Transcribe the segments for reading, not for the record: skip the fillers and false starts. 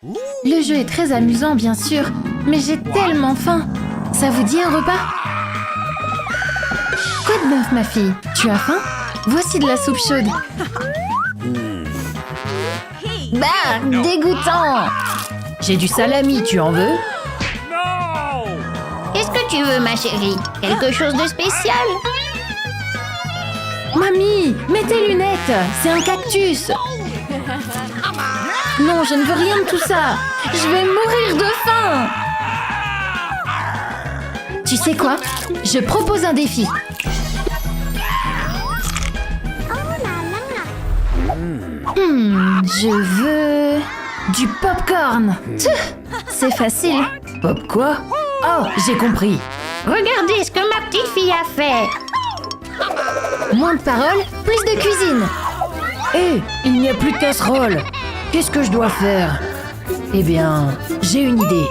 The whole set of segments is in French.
Le jeu est très amusant, bien sûr, mais j'ai tellement faim. Ça vous dit un repas? Quoi de neuf, ma fille? Tu as faim? Voici de la soupe chaude. Bah, dégoûtant! J'ai du salami, tu en veux? Qu'est-ce que tu veux, ma chérie? Quelque chose de spécial? Mamie, mets tes lunettes! C'est un cactus! Non, je ne veux rien de tout ça! Je vais mourir de faim! Tu sais quoi? Je propose un défi. Je veux... du popcorn. C'est facile. Pop quoi? Oh, j'ai compris. Regardez ce que ma petite fille a fait. Moins de paroles, plus de cuisine. Hé, il n'y a plus de casserole. Qu'est-ce que je dois faire? Eh bien, j'ai une idée.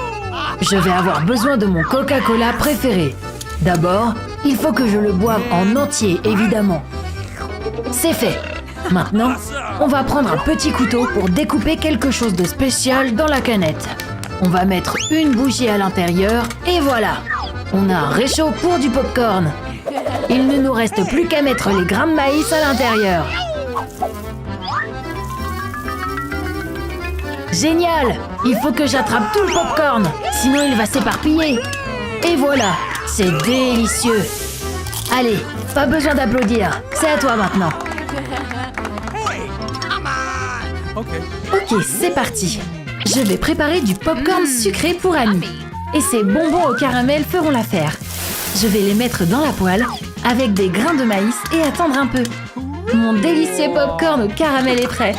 Je vais avoir besoin de mon Coca-Cola préféré. D'abord, il faut que je le boive en entier, évidemment. C'est fait. Maintenant, on va prendre un petit couteau pour découper quelque chose de spécial dans la canette. On va mettre une bougie à l'intérieur et voilà. On a un réchaud pour du popcorn. Il ne nous reste plus qu'à mettre les grains de maïs à l'intérieur. Génial! Il faut que j'attrape tout le popcorn, sinon il va s'éparpiller. Et voilà, c'est délicieux. Allez, pas besoin d'applaudir, c'est à toi maintenant. Ok, c'est parti. Je vais préparer du popcorn sucré pour Annie. Et ces bonbons au caramel feront l'affaire. Je vais les mettre dans la poêle avec des grains de maïs et attendre un peu. Mon délicieux popcorn au caramel est prêt.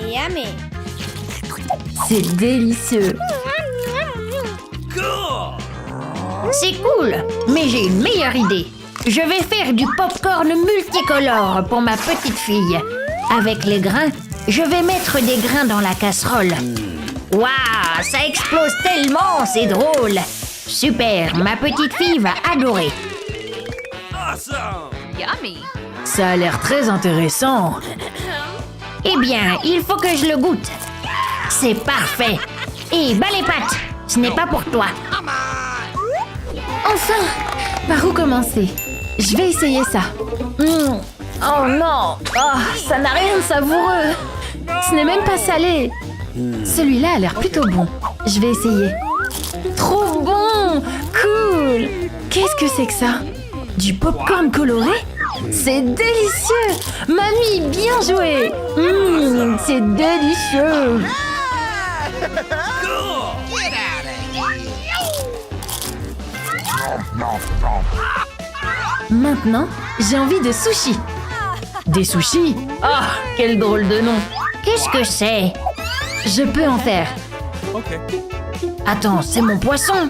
Yummy. C'est délicieux. C'est cool, mais j'ai une meilleure idée. Je vais faire du popcorn multicolore pour ma petite fille. Avec les grains, je vais mettre des grains dans la casserole. Waouh, ça explose tellement, c'est drôle. Super, ma petite fille va adorer. Ça a l'air très intéressant. Eh bien, il faut que je le goûte. C'est parfait. Et bas les pattes, ce n'est pas pour toi. Enfin! Par où commencer? Je vais essayer ça. Oh non! Oh, ça n'a rien de savoureux! Ce n'est même pas salé! Celui-là a l'air plutôt bon. Je vais essayer. Trop bon! Cool! Qu'est-ce que c'est que ça? Du popcorn coloré? C'est délicieux! Mamie, bien joué! C'est délicieux! Maintenant, j'ai envie de sushi. Des sushis? Ah, quel drôle de nom. Qu'est-ce que c'est? Je peux en faire. Attends, c'est mon poisson.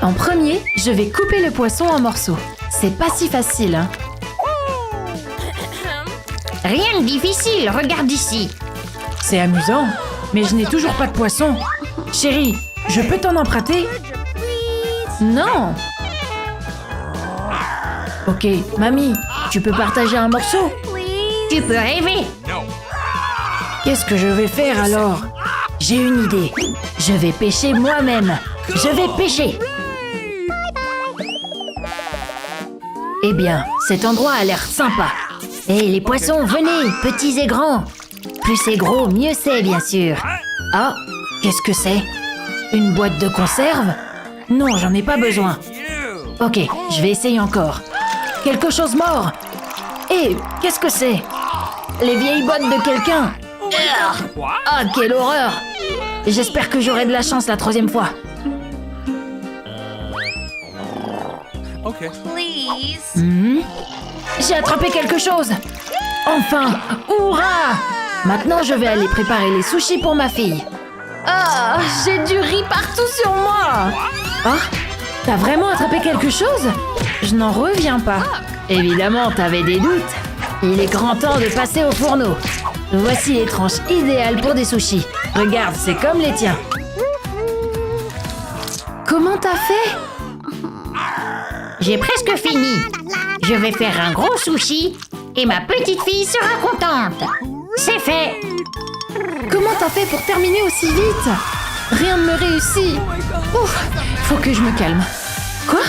En premier, je vais couper le poisson en morceaux. C'est pas si facile, hein? Rien de difficile, regarde ici. C'est amusant, mais je n'ai toujours pas de poisson. Chérie, je peux t'en emprunter? Non! Ok, mamie, tu peux partager un morceau? Tu peux rêver. Qu'est-ce que je vais faire alors? J'ai une idée. Je vais pêcher moi-même. Je vais pêcher. Eh bien, cet endroit a l'air sympa. Et les poissons, venez, petits et grands. Plus c'est gros, mieux c'est, bien sûr. Ah, qu'est-ce que c'est? Une boîte de conserve? Non, j'en ai pas besoin. Ok, je vais essayer encore. Quelque chose mord. Hé, qu'est-ce que c'est? Les vieilles bottes de quelqu'un. Ah, quelle horreur! J'espère que j'aurai de la chance la troisième fois. J'ai attrapé quelque chose. Enfin, hurrah! Maintenant, je vais aller préparer les sushis pour ma fille. Ah, j'ai du riz partout sur moi! Ah, t'as vraiment attrapé quelque chose? Je n'en reviens pas. Évidemment, t'avais des doutes. Il est grand temps de passer au fourneau. Voici les tranches idéales pour des sushis. Regarde, c'est comme les tiens. Comment t'as fait? J'ai presque fini. Je vais faire un gros sushi et ma petite fille sera contente. C'est fait. t'as fait pour terminer aussi vite? Rien ne me réussit. Ouf, faut que je me calme. Quoi?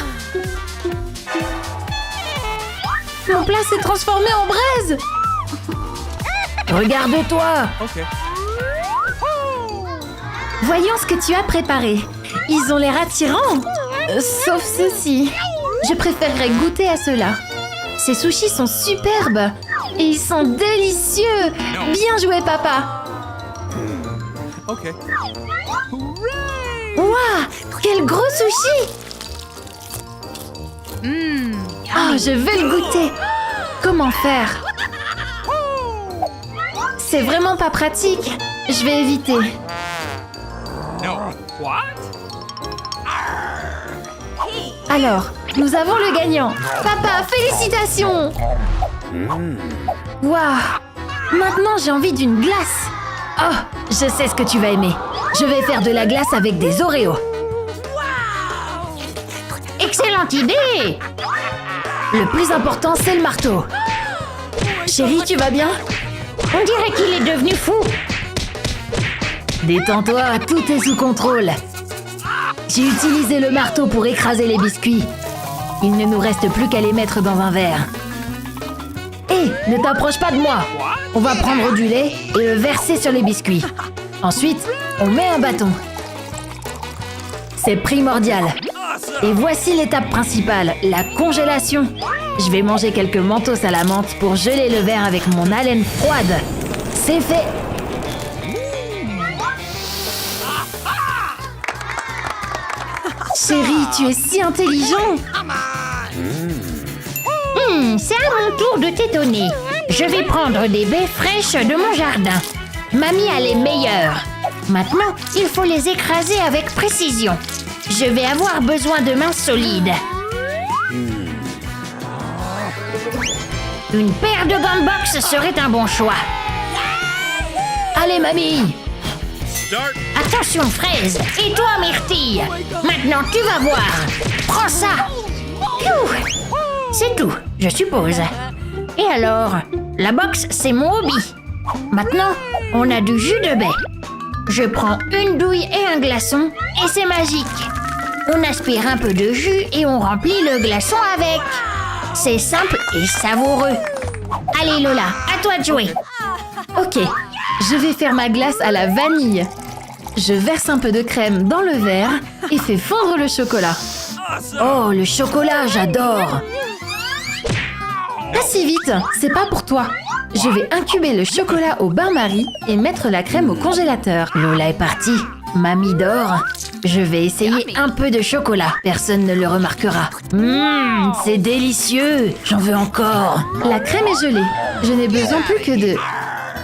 Mon plat s'est transformé en braise. Regarde-toi! Voyons ce que tu as préparé. Ils ont l'air attirants. Sauf ceci. Je préférerais goûter à cela. Ces sushis sont superbes. Et ils sont délicieux. Bien joué, papa. Waouh, quel gros sushi! Oh, je vais le goûter. Comment faire? C'est vraiment pas pratique. Je vais éviter. Alors, nous avons le gagnant. Papa, félicitations! Waouh! Maintenant, j'ai envie d'une glace. Oh, je sais ce que tu vas aimer. Je vais faire de la glace avec des Oreos. Excellente idée! Le plus important, c'est le marteau. Chérie, tu vas bien? On dirait qu'il est devenu fou. Détends-toi, tout est sous contrôle. J'ai utilisé le marteau pour écraser les biscuits. Il ne nous reste plus qu'à les mettre dans un verre. Hé, ne t'approche pas de moi. On va prendre du lait et le verser sur les biscuits. Ensuite, on met un bâton. C'est primordial. Et voici l'étape principale, la congélation. Je vais manger quelques mentos à la menthe pour geler le verre avec mon haleine froide. C'est fait. Chérie, tu es si intelligent. C'est à mon tour de t'étonner. Je vais prendre des baies fraîches de mon jardin. Mamie a les meilleures. Maintenant, il faut les écraser avec précision. Je vais avoir besoin de mains solides. Une paire de gants de boxe serait un bon choix. Allez, mamie. Attention, fraise. Et toi, myrtille. Maintenant, tu vas voir. Prends ça. Pfiou. C'est tout, je suppose. Et alors, la boxe, c'est mon hobby. Maintenant, on a du jus de baie. Je prends une douille et un glaçon, et c'est magique. On aspire un peu de jus et on remplit le glaçon avec. C'est simple et savoureux. Allez Lola, à toi de jouer. Ok, je vais faire ma glace à la vanille. Je verse un peu de crème dans le verre et fais fondre le chocolat. Oh, le chocolat, j'adore. Pas si vite, c'est pas pour toi. Je vais incuber le chocolat au bain-marie et mettre la crème au congélateur. Lola est partie. Mamie dort. Je vais essayer un peu de chocolat. Personne ne le remarquera. C'est délicieux. J'en veux encore. La crème est gelée. Je n'ai besoin plus que de...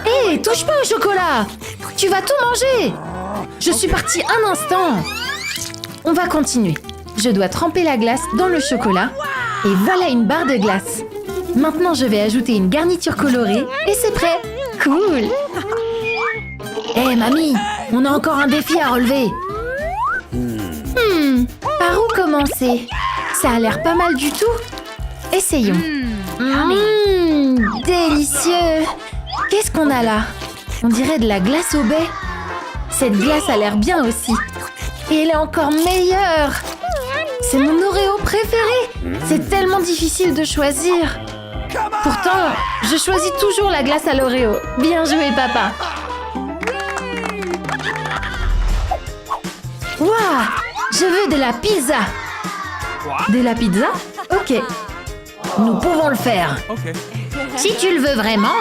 Hé, touche pas au chocolat! Tu vas tout manger! Je suis partie un instant. On va continuer. Je dois tremper la glace dans le chocolat. Et voilà une barre de glace. Maintenant, je vais ajouter une garniture colorée et c'est prêt. Cool! Hé, mamie, on a encore un défi à relever. Par où commencer? Ça a l'air pas mal du tout. Essayons. Délicieux! Qu'est-ce qu'on a là? On dirait de la glace au baies. Cette glace a l'air bien aussi. Et elle est encore meilleure! C'est mon Oreo préféré! C'est tellement difficile de choisir. Pourtant, je choisis toujours la glace à l'Oreo. Bien joué, papa! Waouh! Je veux de la pizza! De la pizza? Ok. Nous pouvons le faire. Si tu le veux vraiment.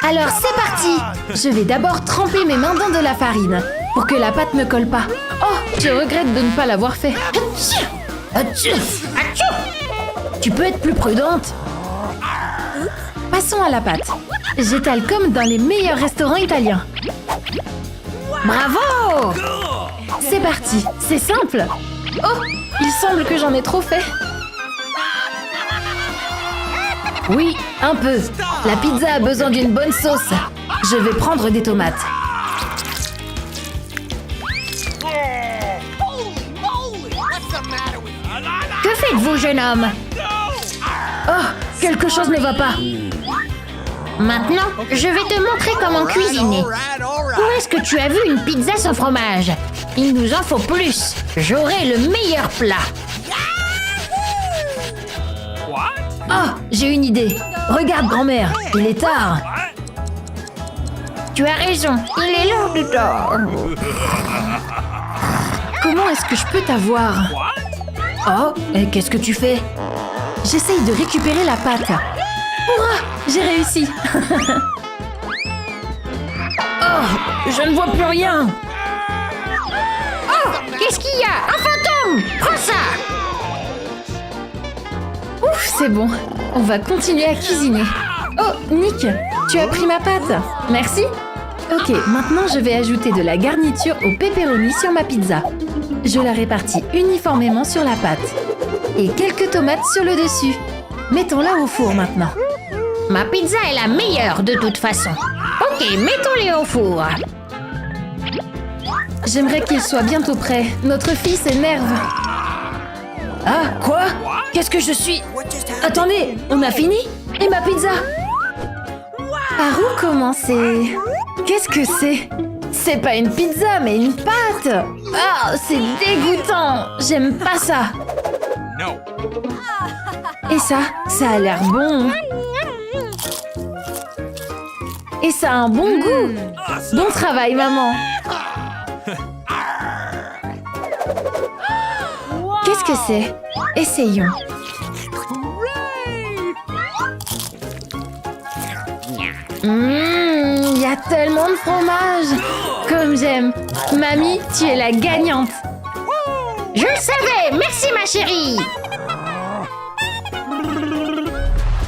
Alors c'est parti! Je vais d'abord tremper mes mains dans de la farine pour que la pâte ne colle pas. Oh, je regrette de ne pas l'avoir fait. Atchou. Tu peux être plus prudente. Passons à la pâte. J'étale comme dans les meilleurs restaurants italiens. Bravo! C'est parti, c'est simple. Oh, il semble que j'en ai trop fait. Oui, un peu. La pizza a besoin d'une bonne sauce. Je vais prendre des tomates. Que faites-vous, jeune homme? Oh, quelque chose ne va pas. Maintenant, je vais te montrer comment cuisiner. Où est-ce que tu as vu une pizza sans fromage? Il nous en faut plus. J'aurai le meilleur plat. Ah, j'ai une idée. Regarde, grand-mère, il est tard. Tu as raison, il est l'heure du tort. Comment est-ce que je peux t'avoir? Oh, et qu'est-ce que tu fais? J'essaye de récupérer la pâte. Hurrah! J'ai réussi. Oh, je ne vois plus rien. Oh, qu'est-ce qu'il y a? Un fantôme! Prends ça! Ouf, c'est bon. On va continuer à cuisiner. Oh, Nick, tu as pris ma pâte. Merci. Ok, maintenant je vais ajouter de la garniture au pepperoni sur ma pizza. Je la répartis uniformément sur la pâte. Et quelques tomates sur le dessus. Mettons-la au four maintenant. Ma pizza est la meilleure de toute façon. Ok, mettons-les au four. J'aimerais qu'il soit bientôt prêt. Notre fille s'énerve. Ah, quoi? Qu'est-ce que je suis? Attendez, on a fini? Et ma pizza? Par où commencer? Qu'est-ce que c'est? C'est pas une pizza, mais une pâte. Ah, c'est dégoûtant. J'aime pas ça. Et ça a l'air bon. Et ça a un bon goût. Bon travail, maman. Qu'est-ce que c'est? Essayons. Il y a tellement de fromage. Comme j'aime. Mamie, tu es la gagnante. Je le savais! Merci ma chérie!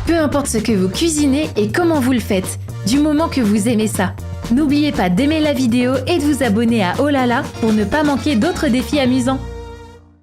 Peu importe ce que vous cuisinez et comment vous le faites, du moment que vous aimez ça. N'oubliez pas d'aimer la vidéo et de vous abonner à Oh là là pour ne pas manquer d'autres défis amusants.